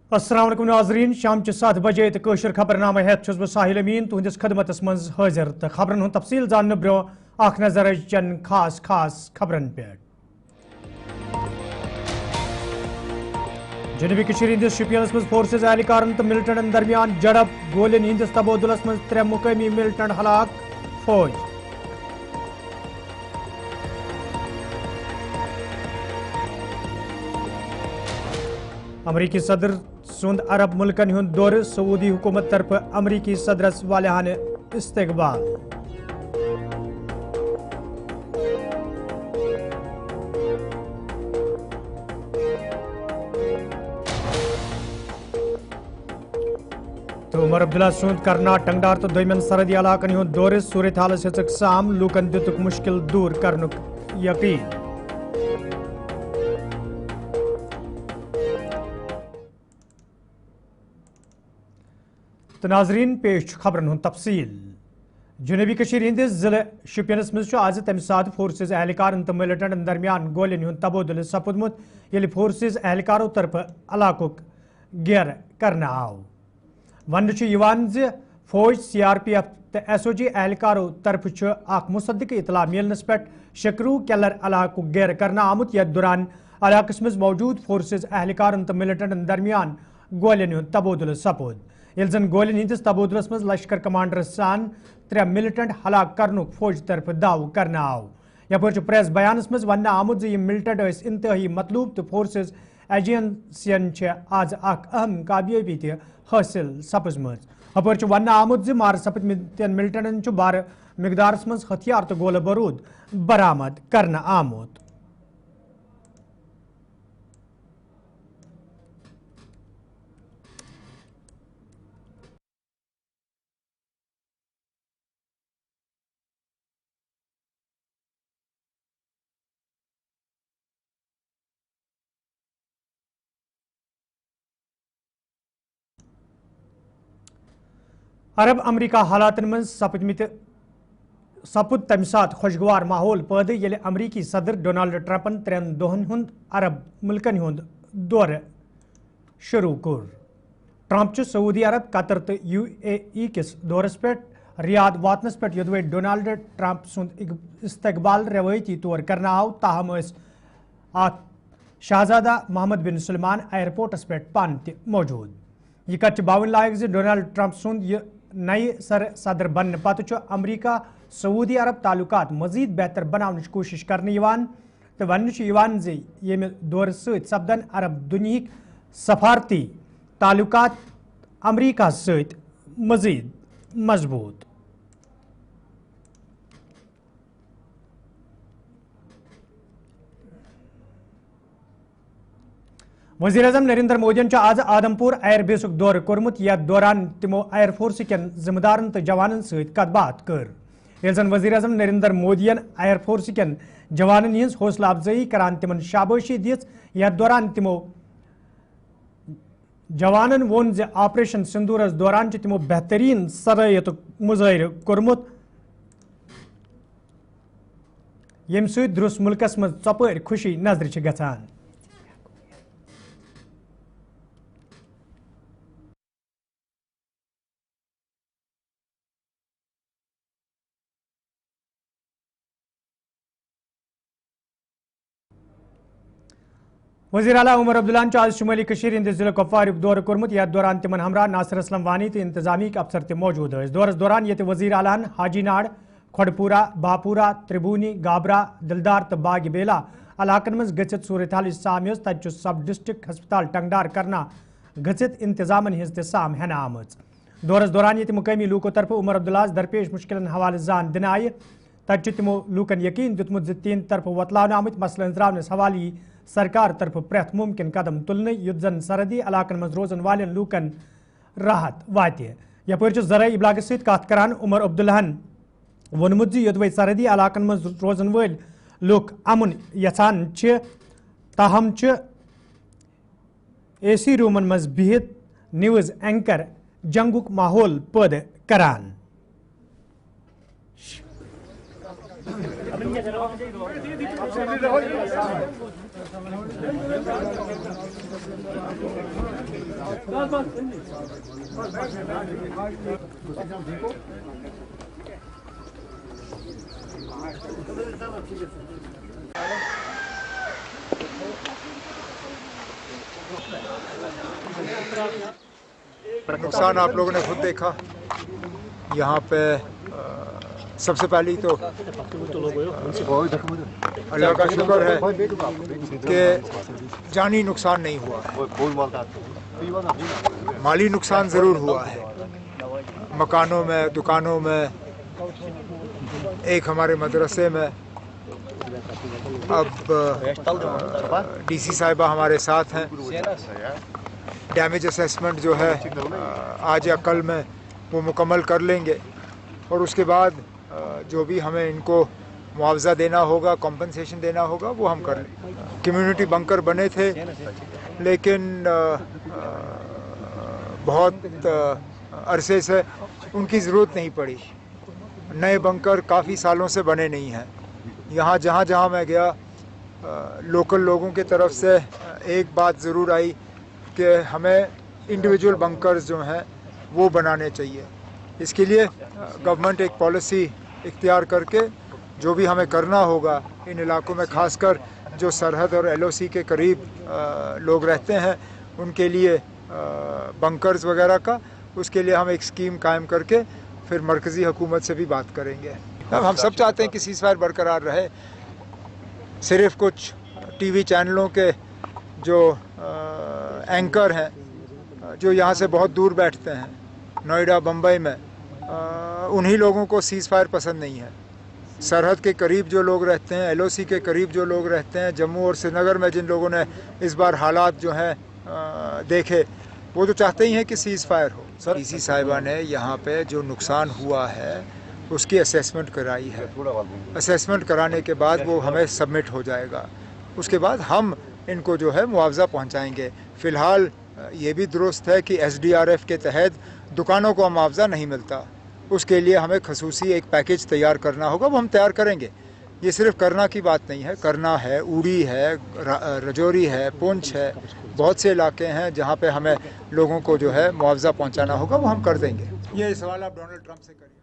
अस्सलाम वालेकुम नाज़रीन शाम 7 बजे तो कशर खबरनामा हेत छुस बह साहिल अमीन तुहंदिस खदमतस मज हाजिर तो खबरन हुंद तफसील जानने ब्रो आख नजर चन खास खबरन पे। जनूबी कशीर हंदिस शुपियनस मज फोर्सेज एहलकारन तो मिलिटेंटन दरमियान झड़प गोलियन हंदिस तबादुलस मज 3 मुकामी मिलिटेंट हलाक फौज। अमरीकी सदर सुंद अरब मुल्कन हुंद दौर सऊदी हुकूमत तरफ अमरीकी सदरस वालिहान इस्तकबाल। तो उमर अब्दुल्ला सुंद करना टंगडार तो दोयमन सरहदी इलाकन हुंद दौर सूरत हालस हेचक साम लूकन दितुक मुश्किल दूर करनुक यकीन। तो नाजरीन पेश खबरन हुंद तफसील। जनूबी कशीर हंदिस जिले शुपियनस मज आज तम सात फोर्सेज एहलकारन तो मिलिटेंटन दरमियान गोलियन हुंद तबादुल सपुदमुत येलि फोर्सेज एहलकारों तरफ इलाकुक घेर करना आव। वन फौज CRPF तो SOG एहलकारों तरफ मुसद्दिक इतला मिलनस पे शकरू केलर इलाकुक घेर करना आमुत यथ दौरान इलाकस मज मौजूद फोर्सेज एहलकारन तो मिलिटेंटन दरमियान गोलियन हुंद तबादुल सपुद। यिल जन गोलियन हंदिस तबादुलस मज लश्कर कमांडर सान 3 मिलिटेंट हलाक करनुक फौज तरफ दाव करना आव। यपर प्रेस बयानस मज वन आमुत यह मिलिटेंट इंतहाई मतलूब तो फोर्सेज एजेंसियन आज अहम कामयाबी हासिल सपजम। अपर वन आमुत मार सपदमतन मिलिटेंटन बार मिकदारस मज हथियार तो गोल बारूद बरामद करना आमुत। अरब अमरीका हालातन मज सपुद तम सात खुशगवार माहौल पैदा येले अमरीकी सदर डोनाल्ड ट्रंपन 3 दोहन हुंद अरब मुल्कन हुंद दौर शुरू कोर। ट्रंप सऊदी अरब कतर तो UAE किस दौरस पे रियाद वातनस पे योदवे डोनाल्ड ट्रंप सुंद इस्तकबाल रवायती तौर करना आव ताहम शहजादा मोहम्मद बिन सलमान एयरपोर्टस पे पान मौजूद। यह कत बावन लायक डोनाल्ड ट्रंप सुंद नए सदर बन पत अमरीका सऊदी अरब ताल्लुकात मजीद बेहतर बनाने कोशिश करने तो वन ये दौर सपदन अरब दुनिया सफारती ताल्लुकात अमरीका सत मजीद मजबूत। वज़ीर आज़म नरेंद्र मोदियन आज आदमपुर एयरबेसुक दौर कोरमुत यथ दौरान तिमो एयरफोर्स कन जिम्मेदारन तो जवानन सत कत बात कर। येल जन वज़ीर आज़म नरेंद्र मोदियन एयरफोर्स कन जवानन हज हौसला अफजाई करान तिमन शाबाशी दिस यथ दौरान तिमो जवानन वोन जे ऑपरेशन सिंदूरस दौरान तिमो बेहतरीन सलाहियत मुजाहिर कोरमुत यम सत दुरुस मुल्कस मज चपर खुशी नजर गसान। वज़ीर आला उमर अब्दुल्ला आज शुमाली कशीर हंदिस जिले कुपवार दौर कोरमुत यथ दौरान तिमन हमरा नासिर असलम वानी तो इंतजामी अफसर ते मौजूद दौरस दौरान ये वज़ीर आलान हाजी नाड़ खोड़पुरा बापुरा त्रिबूनी गाबरा दिलदार तो बाग बेला इलाकन मज गचित सूरत हाल साम तत सब डिस्ट्रिक्ट हस्पताल टंगडार करना गचित इंतजामन हज साम हेना आम। दौरस दौरान ये मुकामी लूको तरफ उमर अब्दुल्ला दरपेश मुश्किल हवाले जान दिन आय तत तिमो लूकन यकीन दितमुत ज तीन तरफ वतलान आमुत मसल अंजरावनस हवाले सरकार तरफ प्रेथ मुमकिन कदम तुलने युद्ध जन सरहदी इलाकन मज रोजन वालन लूकन राहत वात। यपर ज़राई इबलाग सत कत करान उमर अब्दुल्लाहन वोनमुत योदवे सरहदी इलाकन मज रोजन वल लूक अमुन यछान ताहम AC रूमन मज बिहित न्यूज़ एंकर जंगुक माहौल पैदा करान। नुकसान आप लोगों ने खुद देखा। यहाँ पे सबसे पहली तो अल्लाह का शुक्र है कि जानी नुकसान नहीं हुआ है, माली नुकसान ज़रूर हुआ है। मकानों में, दुकानों में, एक हमारे मदरसे में। अब डीसी साहिबा हमारे साथ हैं। डैमेज असेसमेंट जो है आज या कल में वो मुकम्मल कर लेंगे और उसके बाद जो भी हमें इनको मुआवजा देना होगा, कॉम्पनसेशन देना होगा, वो हम कर लेंगे। कम्युनिटी बंकर बने थे लेकिन बहुत अरसे से उनकी ज़रूरत नहीं पड़ी। नए बंकर काफ़ी सालों से बने नहीं हैं। यहाँ जहाँ मैं गया लोकल लोगों की तरफ से एक बात ज़रूर आई कि हमें इंडिविजुअल बंकर्स जो हैं वो बनाने चाहिए। इसके लिए गवर्नमेंट एक पॉलिसी इख्तियार करके जो भी हमें करना होगा इन इलाकों में, खासकर जो सरहद और एलओसी के करीब लोग रहते हैं उनके लिए बंकर्स वगैरह का, उसके लिए हम एक स्कीम कायम करके फिर मरकज़ी हुकूमत से भी बात करेंगे। अब हम सब चाहते हैं कि सीज़फायर बरकरार रहे। सिर्फ कुछ टीवी चैनलों के जो एंकर हैं जो यहाँ से बहुत दूर बैठते हैं, नोएडा, बम्बई में, उन्हीं लोगों को सीज़फायर पसंद नहीं है। सरहद के करीब जो लोग रहते हैं, एलओसी के करीब जो लोग रहते हैं, जम्मू और श्रीनगर में जिन लोगों ने इस बार हालात जो हैं देखे, वो तो चाहते ही हैं कि सीज़फायर हो। सर, डीसी साहिबा ने यहाँ पे जो नुकसान हुआ है उसकी असेसमेंट कराई है। असेसमेंट कराने के बाद वो हमें सबमिट हो जाएगा। उसके बाद हम इनको जो है मुआवजा पहुँचाएँगे। फ़िलहाल ये भी दुरुस्त है कि SDRF के तहत दुकानों को मुआवजा नहीं मिलता। उसके लिए हमें खसूसी एक पैकेज तैयार करना होगा, वो हम तैयार करेंगे। ये सिर्फ करना की बात नहीं है, करना है। उड़ी है, रजौरी है, पुंछ है, बहुत से इलाके हैं जहाँ पे हमें लोगों को जो है मुआवजा पहुँचाना होगा, वो हम कर देंगे। ये सवाल आप डोनाल्ड ट्रंप से करिए।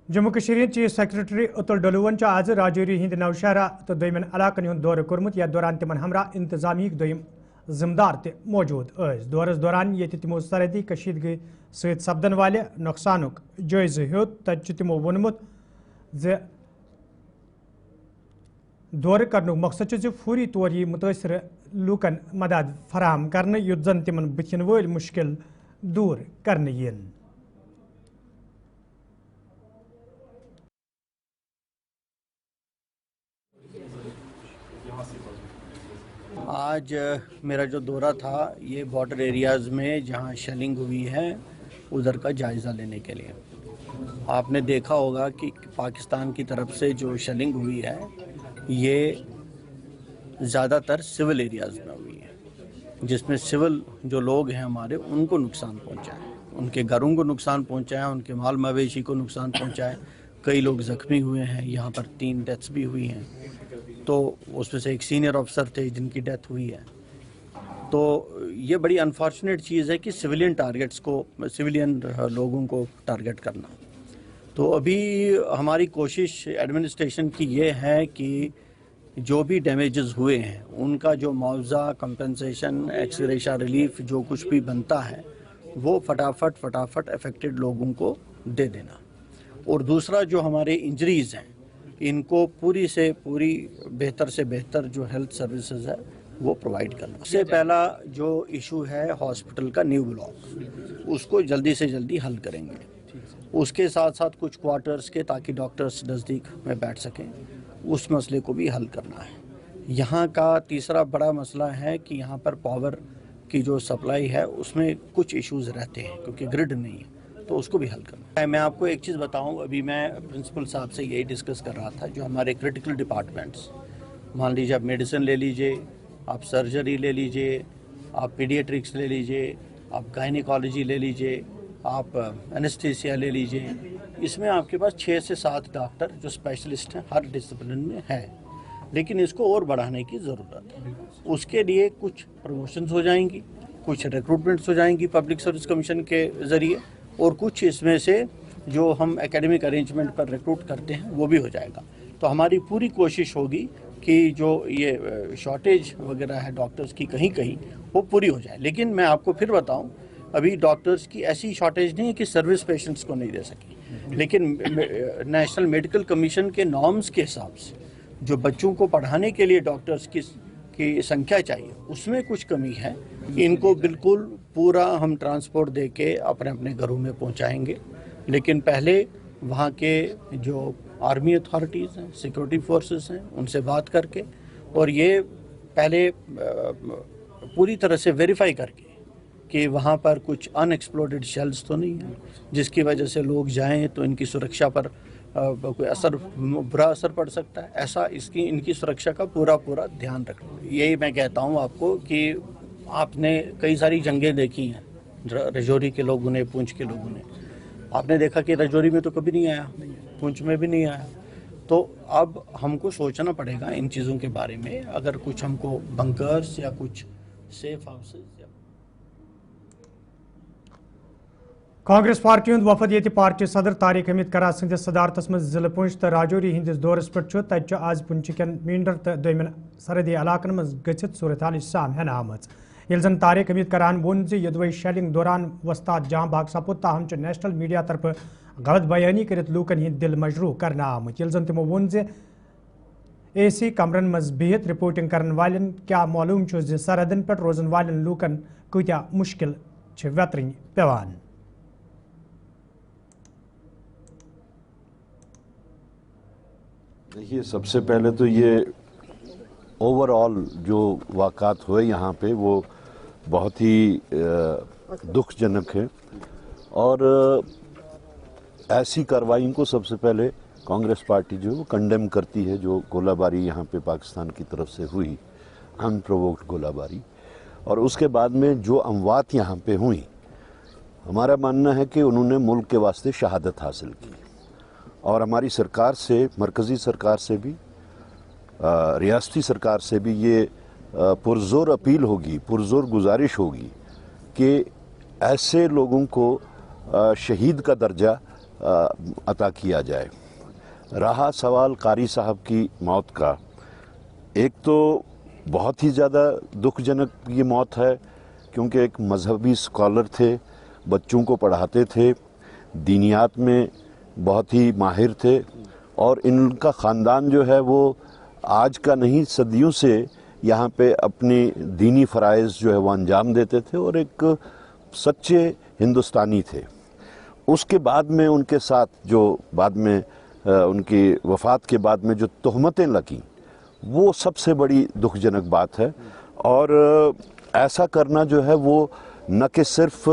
जम्मू कश्मीर चीफ सेक्रेटरी अतुल डोलुवन आज राजौरी हिंद नौशहरा तो दोयमन इलाकन हुंद दौर कोर्मुत। या दौरान तिमन हमरा इंतजामी दोयम जिम्मेदार ते मौजूद दौरस दौरान ये तिमो सरहदी कशीदगी सहित सपदन वाले नुकसानुक जायज़ हेत। तत तिमो वोनमुत जे दौर करनुक मकसद जो फौरी तौर ये मुतासर लूकन मदद फराहम करने युद्ध जन तिमन बुथिन वल मुश्किल दूर करने यन। आज मेरा जो दौरा था ये बॉर्डर एरियाज़ में जहाँ शेलिंग हुई है उधर का जायज़ा लेने के लिए। आपने देखा होगा कि पाकिस्तान की तरफ से जो शेलिंग हुई है ये ज़्यादातर सिविल एरियाज़ में हुई है, जिसमें सिविल जो लोग हैं हमारे उनको नुकसान पहुंचा है, उनके घरों को नुकसान पहुंचा है, उनके माल मवेशी को नुकसान पहुंचा है। कई लोग ज़ख्मी हुए हैं, यहाँ पर 3 डेथ्स भी हुई हैं। तो उसमें से एक सीनियर अफसर थे जिनकी डेथ हुई है। तो ये बड़ी अनफॉर्चुनेट चीज़ है कि सिविलियन टारगेट्स को, सिविलियन लोगों को टारगेट करना। तो अभी हमारी कोशिश एडमिनिस्ट्रेशन की ये है कि जो भी डैमेजेस हुए हैं उनका जो मुआवजा, कंपनसेशन, एक्स-ग्रेशिया रिलीफ जो कुछ भी बनता है वो फटाफट अफेक्टेड लोगों को दे देना। और दूसरा जो हमारे इंजरीज़ हैं इनको पूरी से पूरी बेहतर से बेहतर जो हेल्थ सर्विसेज है वो प्रोवाइड करना। सबसे पहला जो इशू है हॉस्पिटल का न्यू ब्लॉक, उसको जल्दी से जल्दी हल करेंगे। उसके साथ साथ कुछ क्वार्टर्स के, ताकि डॉक्टर्स नज़दीक में बैठ सकें, उस मसले को भी हल करना है। यहाँ का तीसरा बड़ा मसला है कि यहाँ पर पावर की जो सप्लाई है उसमें कुछ इश्यूज़ रहते हैं क्योंकि ग्रिड नहीं है, तो उसको भी हल करना है। मैं आपको एक चीज़ बताऊं, अभी मैं प्रिंसिपल साहब से यही डिस्कस कर रहा था, जो हमारे क्रिटिकल डिपार्टमेंट्स, मान लीजिए आप मेडिसिन ले लीजिए, आप सर्जरी ले लीजिए, आप पीडियाट्रिक्स ले लीजिए, आप गायनिकोलॉजी ले लीजिए, आप एनेस्थीसिया ले लीजिए, इसमें आपके पास 6 से 7 डॉक्टर जो स्पेशलिस्ट हैं हर डिसिप्लिन में है, लेकिन इसको और बढ़ाने की ज़रूरत है। उसके लिए कुछ प्रमोशंस हो जाएंगी, कुछ रिक्रूटमेंट्स हो जाएंगी पब्लिक सर्विस कमीशन के ज़रिए, और कुछ इसमें से जो हम एकेडमिक अरेंजमेंट पर रिक्रूट करते हैं वो भी हो जाएगा। तो हमारी पूरी कोशिश होगी कि जो ये शॉर्टेज वगैरह है डॉक्टर्स की कहीं कहीं वो पूरी हो जाए। लेकिन मैं आपको फिर बताऊं, अभी डॉक्टर्स की ऐसी शॉर्टेज नहीं है कि सर्विस पेशेंट्स को नहीं दे सकी, लेकिन नेशनल मेडिकल कमीशन के नॉर्म्स के हिसाब से जो बच्चों को पढ़ाने के लिए डॉक्टर्स की संख्या चाहिए उसमें कुछ कमी है। इनको बिल्कुल पूरा हम ट्रांसपोर्ट दे के अपने अपने घरों में पहुंचाएंगे, लेकिन पहले वहाँ के जो आर्मी अथॉरिटीज़ हैं, सिक्योरिटी फोर्सेस हैं, उनसे बात करके और ये पहले पूरी तरह से वेरीफाई करके कि वहाँ पर कुछ अनएक्सप्लोडेड शेल्स तो नहीं है जिसकी वजह से लोग जाएं तो इनकी सुरक्षा पर कोई बुरा असर पड़ सकता है। ऐसा इनकी सुरक्षा का पूरा ध्यान रखना। यही मैं कहता हूँ आपको कि आपने कई सारी जंगें देखी हैं, रजौरी के लोगों ने, पुंछ के लोगों ने। आपने देखा कि रजौरी में तो कभी नहीं आया, पुंछ में भी नहीं आया। तो अब हमको सोचना पड़ेगा इन चीज़ों के बारे में, अगर कुछ हमको बंकर्स या कुछ सेफ हाउसेस या कांग्रेस पार्टी हंद वफद ये पार्टी सदर तारिक हमीद करार सदस सदारतस मज जिले पुंछ तो राजौरी हंदिस दौरस पे तत आज पुंछ कन मींडर तो दोमिन सरहदी इलाकन मज गछित सूरत हाल साम हेन आमज। ये जन तारिक हमीद करान वोन यदवै शेलिंग दौरान वस्ताद जहां भाग सपुद ताहम नेशनल मीडिया तरफ गलत बयानी कर लूकन हंद दिल मजरू करना आमत। ये जन तमो वोन AC कमरन मज बिहित रिपोर्टिंग करन वालन क्या मालूम सरहदन पे रोजन वालन लूकन कूत्या मुश्किल वेतरन पेवान। देखिए, सबसे पहले तो ये ओवरऑल जो वाक़ात हुए यहाँ पे वो बहुत ही दुखजनक है, और ऐसी कार्रवाई को सबसे पहले कांग्रेस पार्टी जो कंडेम करती है। जो गोलाबारी यहाँ पे पाकिस्तान की तरफ से हुई, अनप्रोवोक्ड गोलाबारी, और उसके बाद में जो अमवात यहाँ पे हुई, हमारा मानना है कि उन्होंने मुल्क के वास्ते शहादत हासिल की। और हमारी सरकार से, मरकज़ी सरकार से भी, रियासती सरकार से भी ये पुरज़ोर अपील होगी, पुरज़ोर गुजारिश होगी कि ऐसे लोगों को शहीद का दर्जा अता किया जाए। रहा सवाल कारी साहब की मौत का, एक तो बहुत ही ज़्यादा दुखजनक ये मौत है, क्योंकि एक मजहबी स्कॉलर थे, बच्चों को पढ़ाते थे, दीनियात में बहुत ही माहिर थे, और इनका ख़ानदान जो है वो आज का नहीं, सदियों से यहाँ पे अपनी दीनी फ़राइज़ जो है वो अंजाम देते थे और एक सच्चे हिंदुस्तानी थे। उसके बाद में उनके साथ जो बाद में उनकी वफ़ात के बाद में जो तोहमतें लगीं, वो सबसे बड़ी दुखजनक बात है। और ऐसा करना जो है वो न कि सिर्फ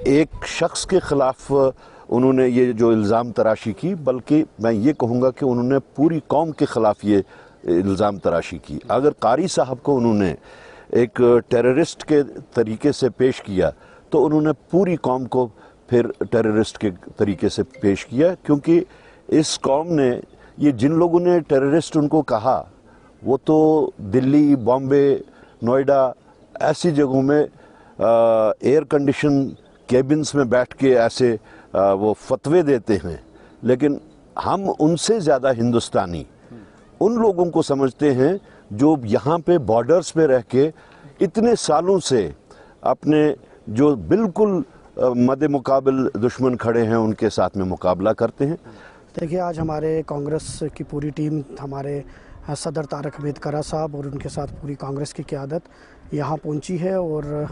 एक शख्स के ख़िलाफ़ उन्होंने ये जो इल्ज़ाम तराशी की, बल्कि मैं ये कहूँगा कि उन्होंने पूरी कौम के ख़िलाफ़ ये इल्ज़ाम तराशी की। अगर कारी साहब को उन्होंने एक टेररिस्ट के तरीके से पेश किया, तो उन्होंने पूरी कौम को फिर टेररिस्ट के तरीके से पेश किया, क्योंकि इस कौम ने, ये जिन लोगों ने टेररिस्ट उनको कहा, वो तो दिल्ली, बॉम्बे, नोएडा ऐसी जगहों में एयर कंडीशन केबिन्स में बैठ के ऐसे वो फतवे देते हैं। लेकिन हम उनसे ज़्यादा हिंदुस्तानी उन लोगों को समझते हैं जो यहाँ पे बॉर्डर्स पे रह के इतने सालों से अपने जो बिल्कुल मद्दे मुकाबिल दुश्मन खड़े हैं उनके साथ में मुकाबला करते हैं। देखिए, आज हमारे कांग्रेस की पूरी टीम, हमारे सदर तारिक हमीद करार साहब और उनके साथ पूरी कांग्रेस की क़यादत यहाँ पहुँची है। और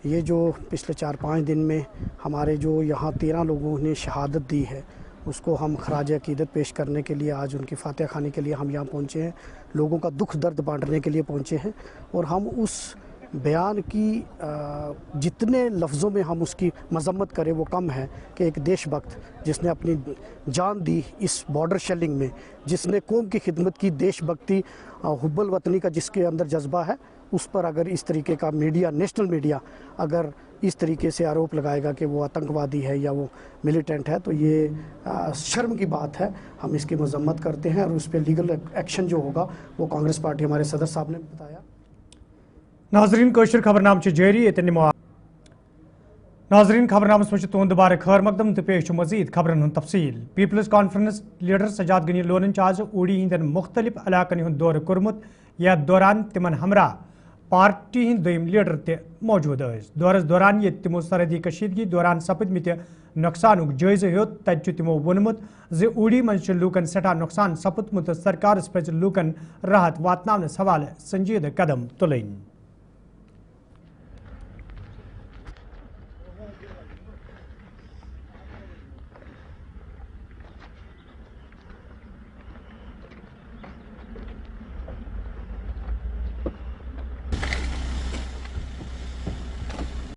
ये जो पिछले 4-5 दिन में हमारे जो यहाँ 13 लोगों ने शहादत दी है, उसको हम खराज अकीदत पेश करने के लिए, आज उनकी फातिहा खाने के लिए हम यहाँ पहुँचे हैं। लोगों का दुख दर्द बांटने के लिए पहुँचे हैं, और हम उस बयान की जितने लफ्ज़ों में हम उसकी मजम्मत करें वो कम है कि एक देशभक्त जिसने अपनी जान दी इस बॉर्डर शेलिंग में, जिसने कौम की खिदमत की, देशभक्ति, हुब्बुल वतनी का जिसके अंदर जज्बा है, उस पर अगर इस तरीके का मीडिया, नेशनल मीडिया अगर इस तरीके से आरोप लगाएगा कि वो आतंकवादी है या वो मिलिटेंट है, तो ये शर्म की बात है। हम इसकी मजम्मत करते हैं, और उस पर लीगल एक्शन जो होगा वो कांग्रेस पार्टी, हमारे सदर साहब ने बताया। नाजरीन, कोशिश खबरनाम जारी। नाजरीन खबरनामस में तुंद दोबारा खैर मकदम तो पेश मजीद खबरन हंद तफसील People's Conference leader Sajad Gani लोनन आज उड़ी हिंदन मुख्तलिफ इलाकन हंद दौर कोरमुत या दौरान तिमन हमरा पार्टी हिंद दोयम लीडर ते मौजूद दौरस दौरान ये तिमो सरहदी कशीदगी दौरान सपदमित नुकसान जायज़ हेत तत तिमो वोनमुत जे उड़ी मज लूकन सठा नुकसान सपदमुत सरकार पज लूकन राहत वातनावनस हवाले संजीद कदम तुलन।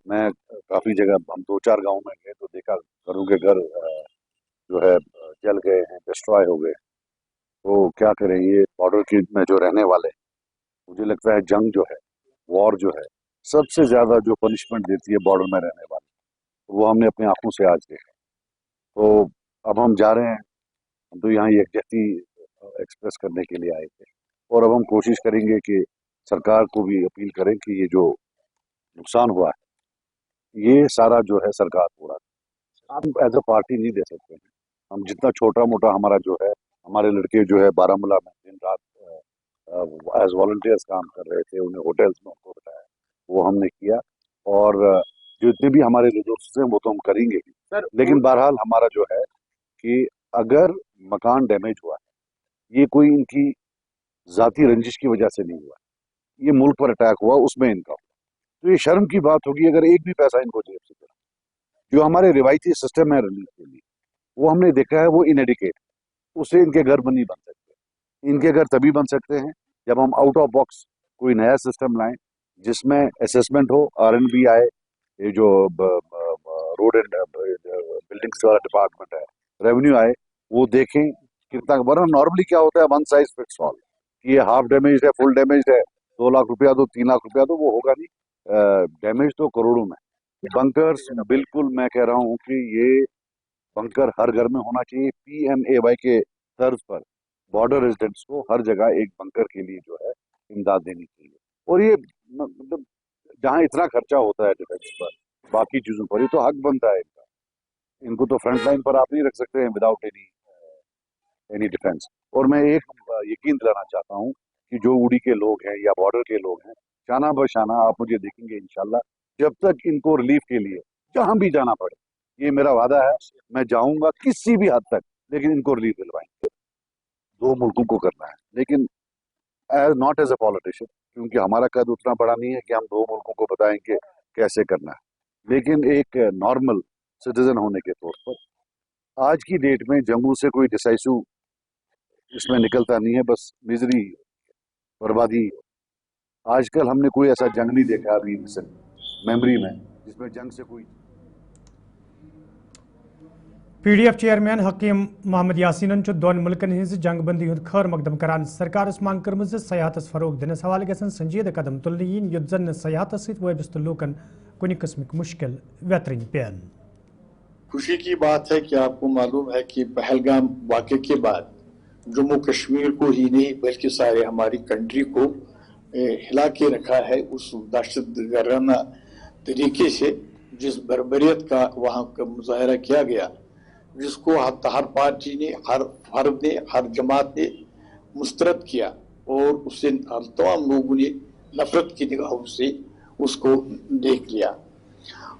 मैं काफ़ी जगह हम 2-4 गांव में गए तो देखा घरों के घर जो है जल गए हैं, डिस्ट्रॉय हो गए। तो क्या करें, ये बॉर्डर की में जो रहने वाले, मुझे लगता है जंग जो है, वॉर जो है, सबसे ज़्यादा जो पनिशमेंट देती है बॉर्डर में रहने वाले, वो हमने अपनी आंखों से आज देखा। तो अब हम जा रहे हैं, हम तो यहाँ यकजहती एक्सप्रेस करने के लिए आए थे और अब हम कोशिश करेंगे कि सरकार को भी अपील करें कि ये जो नुकसान हुआ है ये सारा जो है सरकार पूरा, हम एज अ पार्टी नहीं दे सकते हैं। हम जितना छोटा मोटा हमारा जो है, हमारे लड़के जो है बारामूला में दिन रात एज वॉलंटियर्स काम कर रहे थे, उन्हें होटल्स में उनको बताया, वो हमने किया और जितने भी हमारे रिसोर्सेज हैं वो तो हम करेंगे ही। लेकिन बहरहाल हमारा जो है कि अगर मकान डैमेज हुआ है, ये कोई इनकी ज़ाती रंजिश की वजह से नहीं हुआ, ये मुल्क पर अटैक हुआ उसमें इनका हुआ, तो ये शर्म की बात होगी अगर एक भी पैसा इनको जेब से चला। जो हमारे रिवायती सिस्टम है रिलीफ के लिए, वो हमने देखा है वो इनएडिकेट, उससे इनके घर नहीं बन सकते। इनके घर तभी बन सकते हैं जब हम आउट ऑफ बॉक्स कोई नया सिस्टम लाएं जिसमें असेसमेंट हो, RNB आए, ये जो रोड एंड बिल्डिंग्स वाला डिपार्टमेंट है, रेवेन्यू आए, वो देखें कितना, वरना नॉर्मली क्या होता है वन साइज फिट्स ऑल, ये हाफ डैमेज है, फुल डैमेज है, 2 लाख रुपया दो, 3 लाख रुपया दो, वो होगा नहीं। डैमेज तो करोड़ों में। बंकर्स बिल्कुल मैं कह रहा हूँ कि ये बंकर हर घर में होना चाहिए। PMAY के तर्ज पर बॉर्डर रेजिडेंट्स को हर जगह एक बंकर के लिए जो है इमदाद देनी चाहिए। और ये मतलब जहाँ इतना खर्चा होता है डिफेंस पर, बाकी चीजों पर, ये तो हक बनता है इनका। इनको तो फ्रंट लाइन पर आप नहीं रख सकते हैं विदाउट एनी डिफेंस। और मैं एक यकीन दिलाना चाहता हूँ कि जो उड़ी के लोग हैं या बॉर्डर के लोग हैं, शाना बशाना आप मुझे देखेंगे इंशाल्लाह, जब तक इनको रिलीफ के लिए जहां भी जाना पड़े, ये मेरा वादा है, मैं जाऊंगा किसी भी हद तक, लेकिन इनको रिलीफ दिलवाएंगे। 2 मुल्कों को करना है, लेकिन नॉट एज ए पॉलिटिशियन, क्योंकि हमारा कद उतना बड़ा नहीं है कि हम 2 मुल्कों को बताएं कि कैसे करना है। लेकिन एक नॉर्मल सिटीजन होने के तौर पर आज की डेट में जंगों से कोई डिसाइसिव इसमें निकलता नहीं है, बस मिजरी, बर्बादी। आजकल हमने कोई ऐसा जंग नहीं देखा अभी मेमोरी में जिसमें जंग से कोई। PDF चेयरमैन हकीम मोहम्मद यासीन दोन मुल्कन हज जंग बंदी हूं खैर मकदम करान सरकार मांग कर्म सयाहत फरोग दिनस हवाले गसन संजीद कदम तुल युत जन सयाहत सबिस्त लूकन कुन किस्म मुश्किल वेतरन पेन। खुशी की बात है कि आपको मालूम है कि पहलगाम वाक़े के बाद जम्मू कश्मीर को ही नहीं बल्कि सारे हमारी कंट्री को हिला के रखा है उस दहशतगर्दाना तरीके से, जिस बर्बरियत का वहाँ का मुजाहरा किया गया, जिसको हर पार्टी ने, हर फर्द ने, हर जमात ने मुस्तरद किया और उससे तमाम लोगों ने नफरत की निगाहों से उसको देख लिया।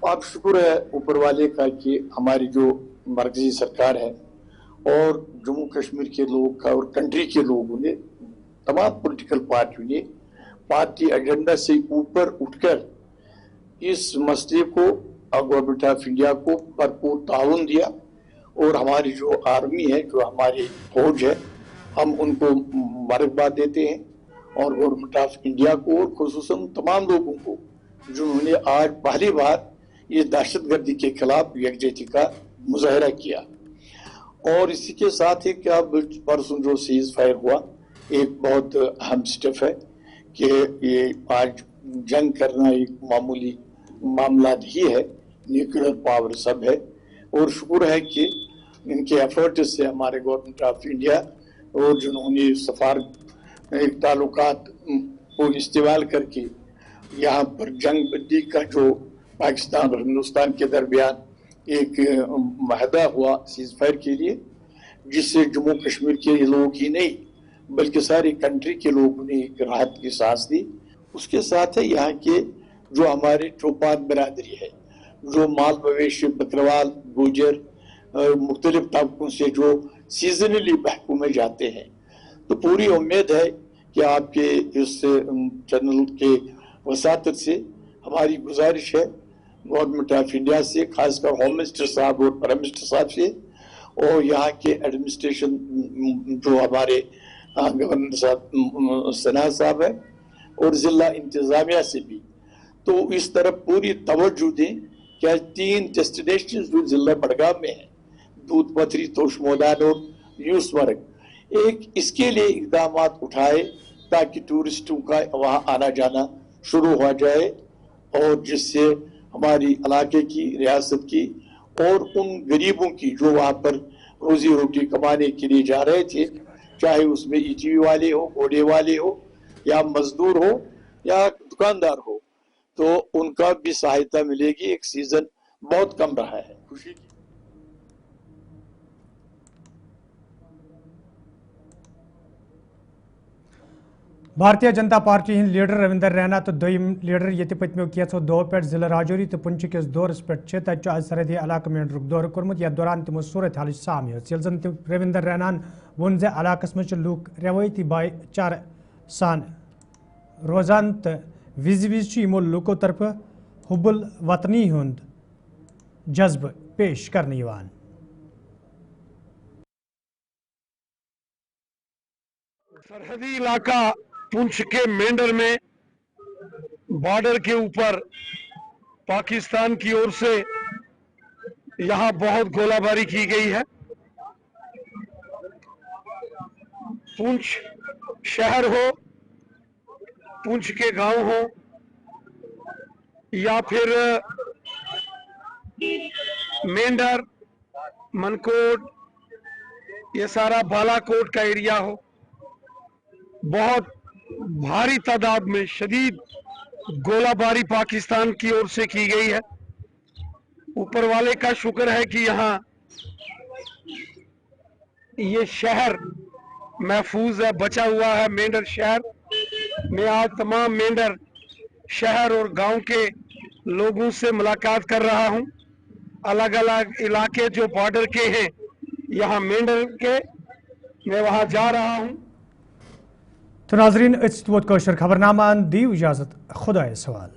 अब शुक्र है ऊपर वाले का कि हमारी जो मरकजी सरकार है और जम्मू कश्मीर के लोग का और कंट्री के लोगों ने, तमाम पॉलिटिकल पार्टियों ने पार्टी एजेंडा से ऊपर उठकर इस मसले को गवर्नमेंट ऑफ इंडिया को भरपूर ताउन दिया। और हमारी जो आर्मी है, जो हमारी फौज है, हम उनको मुबारकबाद देते हैं और गवर्नमेंट ऑफ इंडिया को और खुसूसन तमाम लोगों को जिन्होंने आज पहली बार ये दहशतगर्दी के खिलाफ यकजहती का मुजाहरा किया। और इसी के साथ ही क्या परसों जो सीज फायर हुआ, एक बहुत अहम स्टेप है कि ये आज जंग करना एक मामूली मामला नहीं है, न्यूक्लियर पावर सब है। और शुक्र है कि इनके एफर्ट से हमारे गवर्नमेंट ऑफ इंडिया और जिन्होंने सफारत ताल्लुकात को इस्तेमाल करके यहाँ पर जंग बंदी का जो पाकिस्तान और हिंदुस्तान के दरमियान एक माहदा हुआ सीज फायर के लिए, जिससे जम्मू कश्मीर के लोगों की नहीं बल्कि सारी कंट्री के लोगों ने एक राहत की सांस दी। उसके साथ है यहाँ के जो हमारे चौपान बिरादरी है, जो माल मवेशी बकरवाल गुजर मुख्तलिफ तबकों से जो सीजनली महकूमे जाते हैं, तो पूरी उम्मीद है कि आपके इस चैनल के वसातत से हमारी गुजारिश है गवर्नमेंट ऑफ इंडिया से, खासकर होम मिनिस्टर साहब और प्राइम मिनिस्टर साहब से, और यहाँ के एडमिनिस्ट्रेशन जो हमारे गवर्नर साहब सना साहब है और जिला इंतजामिया से भी, तो इस तरफ पूरी तवज्जो दें। क्या 3 डेस्टिनेशन जो जिला बड़गाम में है, दूध पथरी, तोशमोदान और यूसमर्ग, एक इसके लिए इकदाम उठाए ताकि टूरिस्टों का वहाँ आना जाना शुरू हो जाए, और जिससे हमारी इलाके की रियासत की और उन गरीबों की जो वहाँ पर रोजी रोटी कमाने के लिए जा रहे थे, चाहे उसमें ईटीवी वाले हो, घोड़े वाले हो, या मजदूर हो या दुकानदार हो, तो उनका भी सहायता मिलेगी। एक सीजन बहुत कम रहा है, खुशी की। भारतीय जनता पार्टी हंद लीडर रविंदर रैना तो दोयम लीडर ये पत्मो कैसो दो पे जिला राजौरी तो पुंछ किस दौरस पे तक आज सरहदी इलाके में दौर कोर्मुत या दौरान तमो सूरत हाल साम जन रविंदर रैनान वोन जे इलाकस मज लूक रवायती भाईचार सान रोजान तो विज विज यमो लूको तरफ हुबुल वतनी हुंद जज्ब पेश करने यवान। सरहदी इलाका पुंछ के मेंढर में बॉर्डर के ऊपर पाकिस्तान की ओर से यहां बहुत गोलाबारी की गई है। पुंछ शहर हो, पुंछ के गांव हो, या फिर मेंढर, मनकोट, ये सारा बालाकोट का एरिया हो, बहुत भारी तादाद में शदीद गोलाबारी पाकिस्तान की ओर से की गई है। ऊपर वाले का शुक्र है कि यहाँ ये शहर महफूज है, बचा हुआ है। मेंढर शहर में आज तमाम मेंढर शहर और गांव के लोगों से मुलाकात कर रहा हूं। अलग अलग इलाके जो बॉर्डर के हैं, यहाँ मेंढर के, मैं वहां जा रहा हूं। तो नाजरीन, खबरनामा दी इजाजत, खुदा सवाल।